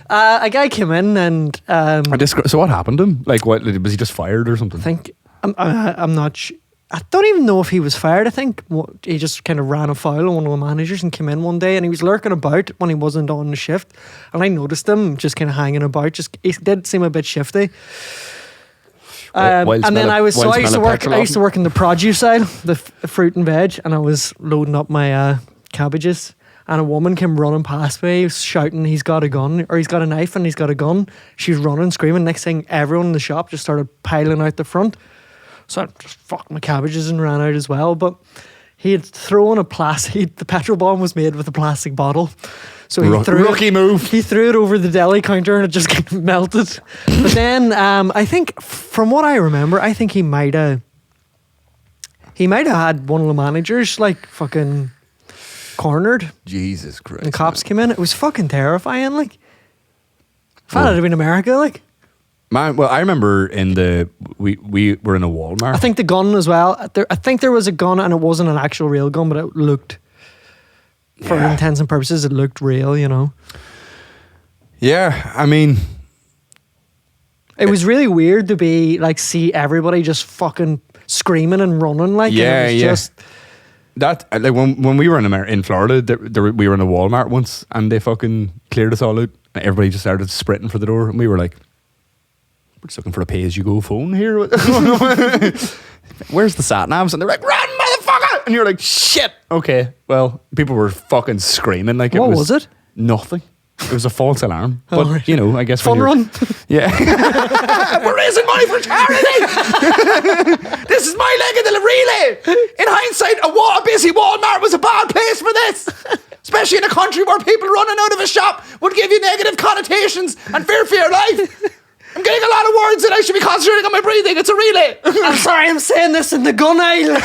A guy came in and
so what happened to him? Like, what was he just fired or something?
I think I'm not sure. I don't even know if he was fired. I think he just kind of ran afoul on one of the managers and came in one day and he was lurking about when he wasn't on the shift. And I noticed him just kind of hanging about. He did seem a bit shifty. And then I used to work in the produce side, the fruit and veg, and I was loading up my cabbages. And a woman came running past me, shouting, he's got a gun, or he's got a knife and he's got a gun. She was running, screaming. Next thing, everyone in the shop just started piling out the front. So I just fucked my cabbages and ran out as well. But he had thrown the petrol bomb was made with a plastic bottle. So he
rookie move.
He threw it over the deli counter and it just kind of melted. But then I think, from what I remember, I think he might have had one of the managers like fucking cornered.
Jesus Christ.
And the cops came in. It was fucking terrifying. Like, if I had been America, like.
Man, well, I remember we were in a Walmart.
I think the gun as well. I think there was a gun and it wasn't an actual real gun, but it looked, for intents and purposes, it looked real, you know.
Yeah, I mean,
it was really weird to see everybody just fucking screaming and running, like.
Yeah,
and it was just
that like when we were in Florida, we were in a Walmart once and they fucking cleared us all out. And everybody just started sprinting for the door, and we were like, we're just looking for a pay-as-you-go phone here. Where's the sat-navs? And they're like, run, motherfucker! And you're like, shit. Okay, well, people were fucking screaming. Like,
what was it?
Nothing. It was a false alarm. But,
right.
you know, I guess
Fun run.
Yeah. We're raising money for charity! This is my leg of the relay! In hindsight, a busy Walmart was a bad place for this! Especially in a country where people running out of a shop would give you negative connotations and fear for your life. I'm getting a lot of words and I should be concentrating on my breathing. It's a relay.
I'm sorry, I'm saying this in the gun aisle.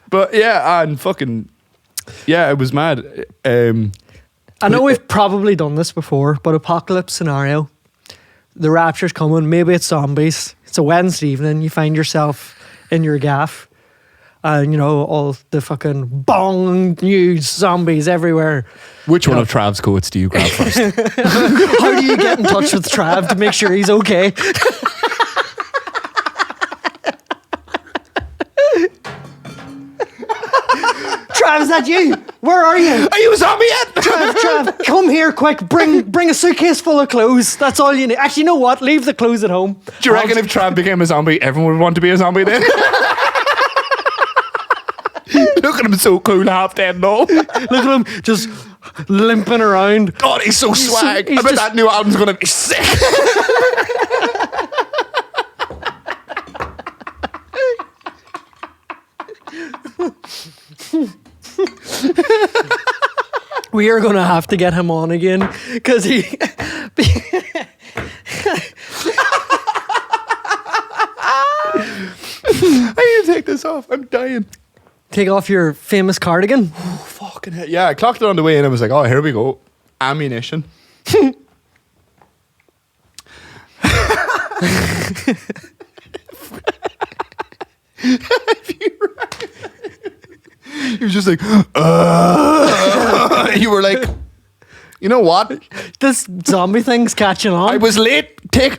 But yeah, and fucking, yeah, it was mad.
I know we've probably done this before, but apocalypse scenario. the rapture's coming. Maybe it's zombies. It's a Wednesday evening. You find yourself in your gaff. And, you know, all the fucking bong news, zombies everywhere.
Which one of Trav's quotes do you grab first?
How do you get in touch with Trav to make sure he's okay? Trav, is that you? Where are you?
Are you a zombie yet?
Trav, come here quick. Bring a suitcase full of clothes. That's all you need. Actually, you know what? Leave the clothes at home.
Do you reckon if Trav became a zombie, everyone would want to be a zombie then? Look at him, so cool, half dead and all.
Look at him just limping around.
God, he's so swag.
he's
I bet
just-
that new album's going to be sick.
We are going to have to get him on again because he...
I need to take this off. I'm dying.
Take off your famous cardigan.
Oh, fucking hell. Yeah, I clocked it on the way and I was like, oh, here we go. Ammunition. You were just like, you were like, you know what?
This zombie thing's catching on.
I was late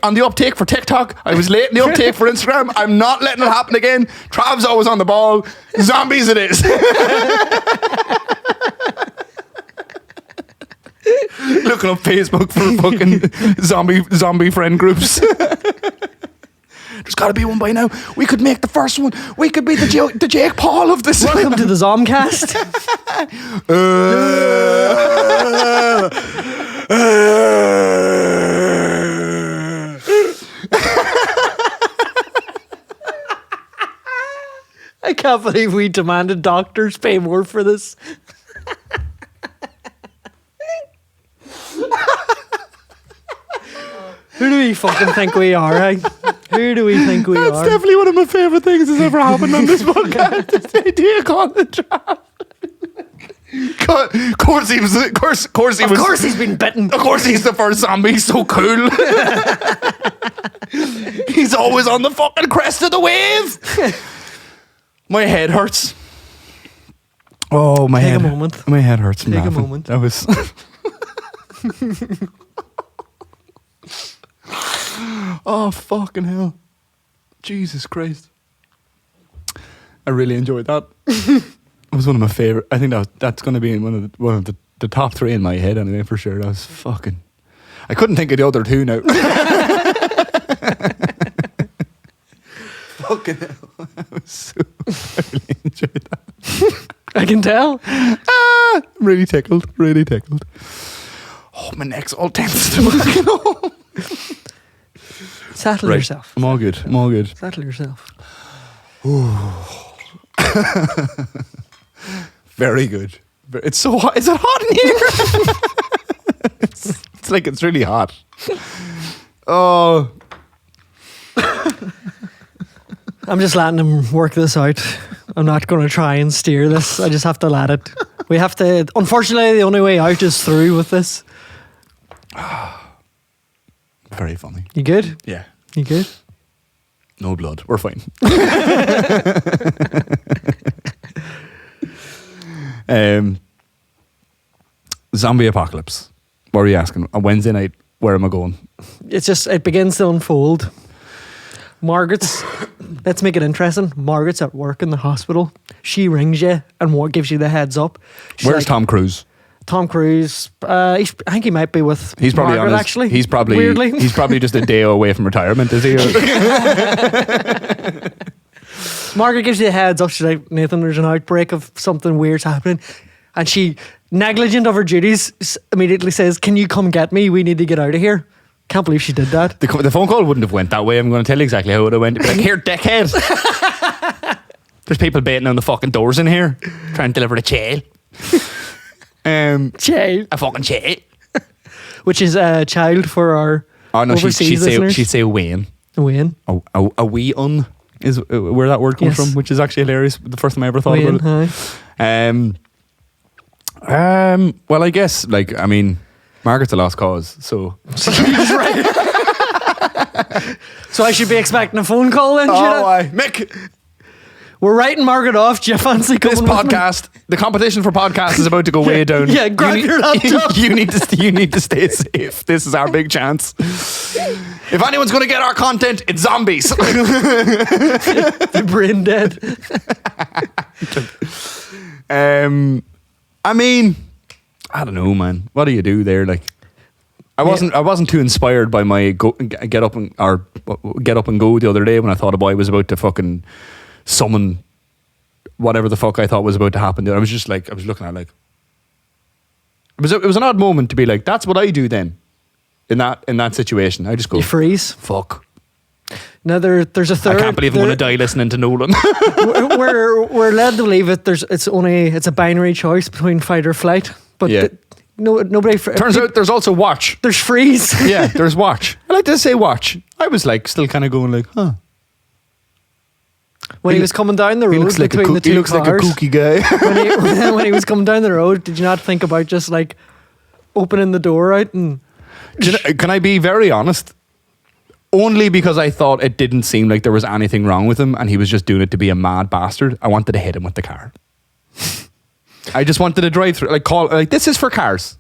on the uptake for TikTok. I was late in the uptake for Instagram. I'm not letting it happen again. Trav's always on the ball. Zombies it is. Looking up Facebook for fucking zombie friend groups. There's got to be one by now. We could make the first one. We could be the Jake Paul of this.
Welcome to the Zomcast. I can't believe we demanded doctors pay more for this. Who do we fucking think we are, eh? Who do we think we
That's
are?
definitely one of my favourite things that's ever happened on this podcast. It's the idea called the trap. Of course he was. Of course
He's been bitten.
Of course he's the first zombie. He's so cool. He's always on the fucking crest of the wave. My head hurts. Oh, my head.
Take a moment.
My head hurts. from
Take a
laughing.
moment.
That was. Oh, fucking hell. Jesus Christ. I really enjoyed that. It was one of my favourite. I think that's going to be in one of the top three in my head anyway, for sure. That was fucking... I couldn't think of the other two now. Fucking hell. I really enjoyed that.
I can tell.
Really tickled. Really tickled. Oh, my neck's all tense.
Settle yourself.
I'm all good. I'm all good.
Settle yourself.
Very good. It's so hot. Is it hot in here? It's like it's really hot. Oh.
I'm just letting him work this out. I'm not going to try and steer this. I just have to let it. We have to... Unfortunately, the only way out is through with this.
Very funny.
You good?
Yeah.
You good?
No blood. We're fine. Zombie apocalypse. What are you asking? A Wednesday night, where am I going?
It begins to unfold. Margaret's, let's make it interesting. Margaret's at work in the hospital. She rings you and gives you the heads up. She's
Where's
like,
Tom Cruise?
Tom Cruise. I think he might be with
He's probably
Margaret,
on his,
actually.
He's probably
weirdly.
He's probably just a day away from retirement, is he?
Margaret gives you the heads up. She's like, Nathan, there's an outbreak of something weird's happening. And she, negligent of her duties, immediately says, can you come get me? We need to get out of here. Can't believe she did that.
The phone call wouldn't have went that way. I'm going to tell you exactly how it would have went. Like, here, dickhead. There's people baiting on the fucking doors in here, trying to deliver the child.
Child.
A fucking child.
Which is a child for our overseas listeners.
She'd say Wayne.
Wayne.
A wee un is where that word comes
Yes.
from, which is actually hilarious. The first time I ever thought
Wayne,
about it. Well, I guess, Margaret's a lost cause, so...
He's right. So I should be expecting a phone call then,
Oh,
should I?
Mick,
We're writing Margaret off. Do you fancy coming
this
with me?
podcast, the competition for podcasts is about to go way down.
Yeah, grab your laptop.
You need to stay safe. This is our big chance. If anyone's going to get our content, it's zombies.
The brain dead.
I mean, I don't know, man. What do you do there? Like, I wasn't too inspired by my get up and go the other day when I thought a boy was about to fucking summon whatever the fuck I thought was about to happen. I was just like, I was looking at it like, it was an odd moment to be like, that's what I do then in that situation. I just go,
You freeze.
fuck.
Now there's a third.
I can't believe I'm going to die listening to Nolan.
we're led to believe it. It's a binary choice between fight or flight. But
Yeah.
nobody.
Turns out there's also watch.
there's freeze.
Yeah, there's watch. I like to say watch. I was like still kind of going like, huh.
When he was coming down the road
He looks like
between the two
he looks like a
cars,
kooky guy.
when he was coming down the road, did you not think about just like opening the door out and?
Can I be very honest? Only because I thought it didn't seem like there was anything wrong with him and he was just doing it to be a mad bastard. I wanted to hit him with the car. I just wanted to drive through, like this is for cars.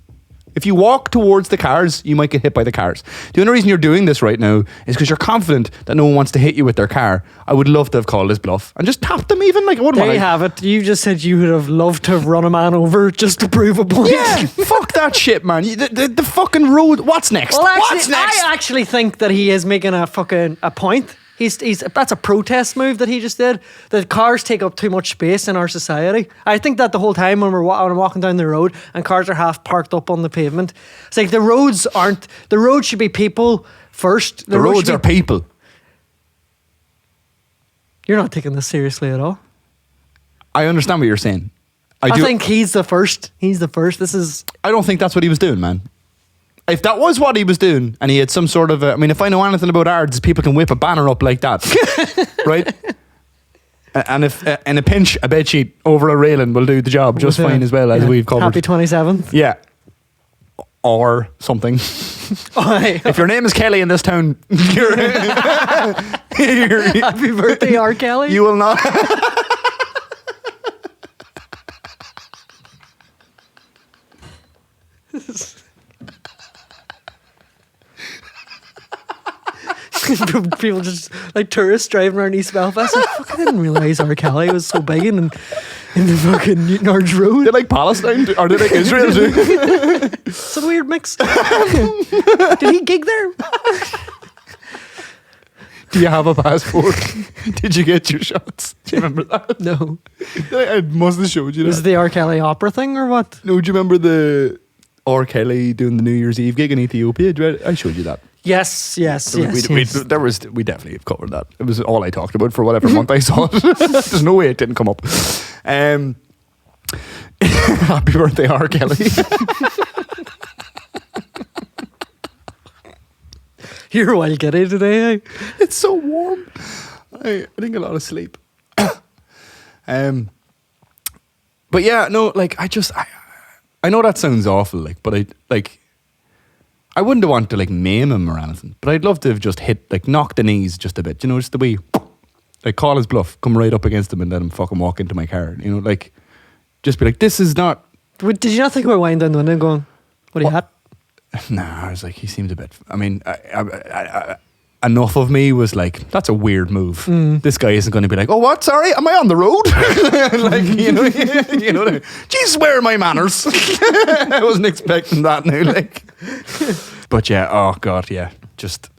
If you walk towards the cars, you might get hit by the cars. The only reason you're doing this right now is because you're confident that no one wants to hit you with their car. I would love to have called his bluff and just tapped them even. Like, I wouldn't
There
want
you have it. You just said you would have loved to have run a man over just to prove a point.
Yeah, fuck that shit, man. The fucking road. What's next?
Well, actually,
What's next?
I actually think that he is making a point. He's that's a protest move that he just did. That cars take up too much space in our society. I think that the whole time when when I'm walking down the road and cars are half parked up on the pavement, it's like the roads should be people first.
The roads are people.
You're not taking this seriously at all.
I understand what you're saying.
I think he's the first. He's the first. This is.
I don't think that's what he was doing, man. If that was what he was doing, and he had some sort of, if I know anything about ards, people can whip a banner up like that, right? And if in a pinch, a bedsheet over a railing will do the job just fine as well, as we've covered.
Happy 27th.
Yeah, or something. If your name is Kelly in this town,
Happy birthday, R. Kelly.
you will not.
People just like tourists driving around East Belfast. Like, fuck, I didn't realise R. Kelly was so big in the fucking Newton Arch Road.
They like Palestine, or they like Israel too.
It's a weird mix. Did he gig there?
Do you have a passport? Did you get your shots? Do you remember that?
No.
I must have showed you that.
Is it the R. Kelly opera thing or what?
No, do you remember the R. Kelly doing the New Year's Eve gig in Ethiopia? I showed you that.
Yes.
We definitely have covered that. It was all I talked about for whatever month I saw it. There's no way it didn't come up. Happy birthday, R. Kelly.
You're well giddy today, eh?
It's so warm. I didn't get a lot of sleep. But yeah, no, like I know that sounds awful, like, but I wouldn't want to like maim him or anything, but I'd love to have just knock the knees just a bit, just the way, like call his bluff, come right up against him and let him fucking walk into my car, like just be like, this is not.
Did you not think about winding down the window and going, what do you have?
Nah, I was like, he seemed a bit. Enough of me was like, that's a weird move. This guy isn't going to be like, oh, what? Sorry, am I on the road? Jesus, where are my manners? I wasn't expecting that now. But yeah, oh god, yeah, just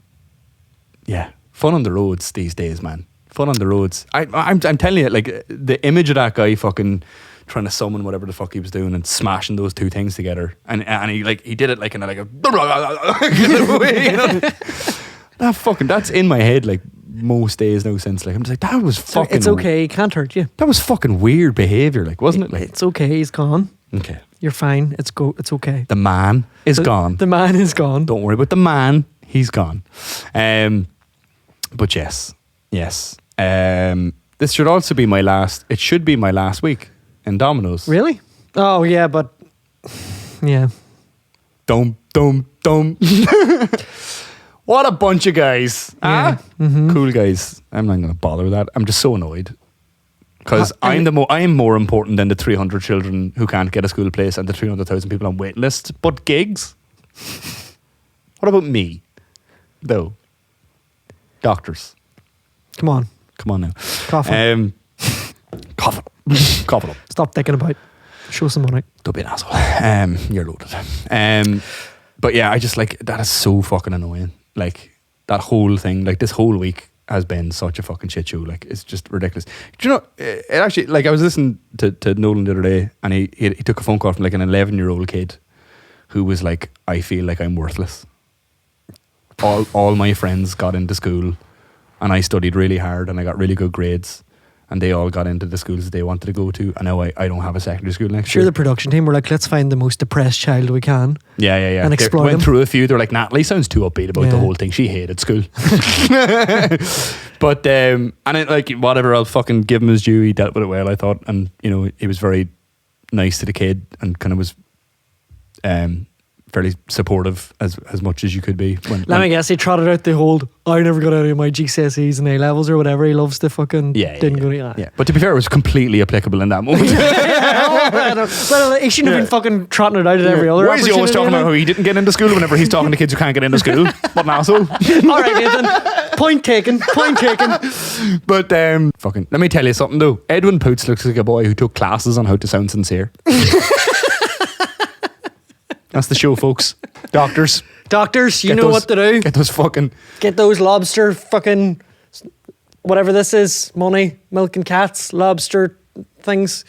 fun on the roads these days, man. Fun on the roads. I'm telling you, like the image of that guy fucking trying to summon whatever the fuck he was doing and smashing those two things together, and he did it like in a way, that's in my head like most days now since, like I'm just like, that was fucking.
It's okay, he can't hurt you.
That was fucking weird behaviour, like, wasn't it? Like,
It's okay, he's gone.
okay,
You're fine. It's okay.
the man is gone.
The man is gone.
Don't worry about the man. He's gone. But yes. This should also be my last. It should be my last week in Domino's.
Really? Oh yeah, but yeah.
Dum. What a bunch of guys. Cool guys. I'm not going to bother with that. I'm just so annoyed. Because I am more important than the 300 children who can't get a school place and the 300,000 people on waiting lists. But gigs? What about me? Though. Doctors.
Come on
now.
Cough
Cough it up.
Stop thinking about. Show some money.
Don't be an asshole. You're loaded. But yeah, I just like, that is so fucking annoying. Like, that whole thing, like this whole week has been such a fucking shit show. Like, it's just ridiculous. Do you know, it actually, like, I was listening to Nolan the other day, and he took a phone call from like an 11-year-old kid who was like, I feel like I'm worthless. All my friends got into school, and I studied really hard, and I got really good grades, and they all got into the schools that they wanted to go to, and now I don't have a secondary school next year.
The production team were like, let's find the most depressed child we can.
Yeah.
And exploit
They went
them.
through a few. They're like, Natalie sounds too upbeat about the whole thing. She hated school. But, and it, like, whatever, I'll fucking give him his due. He dealt with it well, I thought. And, you know, he was very nice to the kid and kind of was fairly supportive as much as you could be.
Let me guess, he trotted out the whole, I never got any of my GCSEs and A-levels or whatever. He loves to fucking didn't go to that.
Yeah, but to be fair, it was completely applicable in that moment.
Well, he shouldn't have been fucking trotting it out at every other
Why is he always talking about
opportunity,
how he didn't get into school whenever he's talking to kids who can't get into school? What an asshole.
All right, Nathan. Point taken.
But fucking, let me tell you something though. Edwin Poots looks like a boy who took classes on how to sound sincere. That's the show, folks. Doctors,
you know what to do.
Get
those lobster fucking whatever this is, money, milk and cats, lobster things.